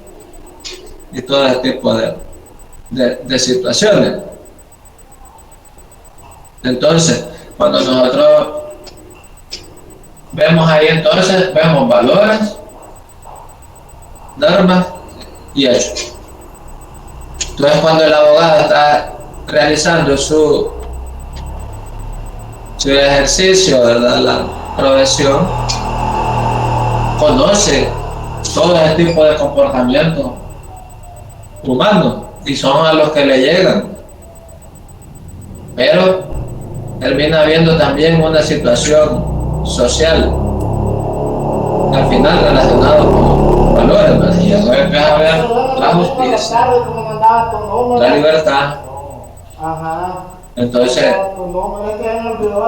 y todo ese tipo de situaciones. Entonces, cuando nosotros vemos ahí, entonces vemos valores, normas y hechos. Entonces, cuando el abogado está realizando su ejercicio, ¿verdad?, la profesión, conoce todo ese tipo de comportamientos humanos y son a los que le llegan, pero termina habiendo también una situación social al final relacionado con valores, ¿verdad? Y después empieza a ver la justicia, la libertad. Entonces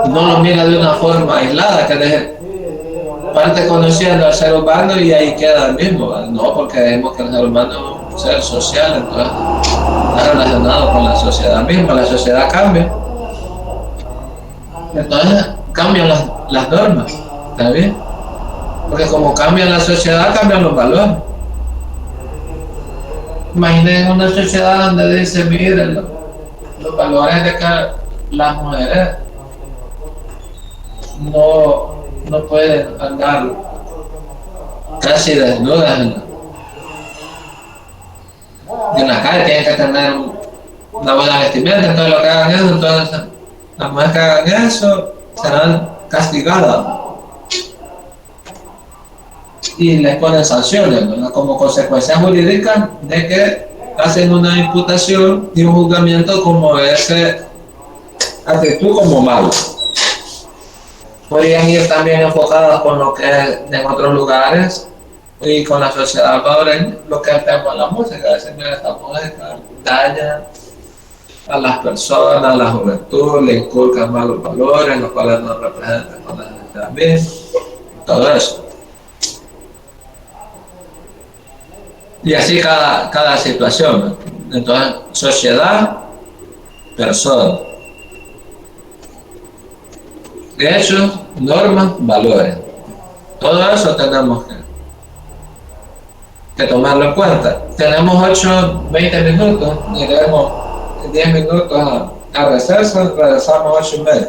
no lo mira de una forma aislada, que parte conociendo al ser humano y ahí queda el mismo, ¿verdad? No, porque vemos que el ser humano es un ser social, entonces está relacionado con la sociedad misma. La sociedad cambia, entonces cambian las normas, ¿está bien? Porque como cambia la sociedad, cambian los valores. Imaginen una sociedad donde dice, miren, los valores de que las mujeres no pueden andar casi desnudas en la calle, tienen que tener una buena vestimenta. Entonces lo que hagan eso, entonces las mujeres que hagan eso serán castigadas y les ponen sanciones, ¿verdad?, como consecuencia jurídica de que hacen una imputación y un juzgamiento como ese actitud como malo. Podrían ir también enfocadas con lo que es en otros lugares y con la sociedad salvadoreña, lo que es el tema de la música. Decir, mira, esta música daña a las personas, a la juventud, le inculcan malos valores, los cuales no representan con la sociedad misma, todo eso. Y así cada situación. Entonces, sociedad, persona, hechos, normas, valores. Todo eso tenemos que tomarlo en cuenta. Tenemos 20 minutos y tenemos 10 minutos a receso, regresamos 8:30.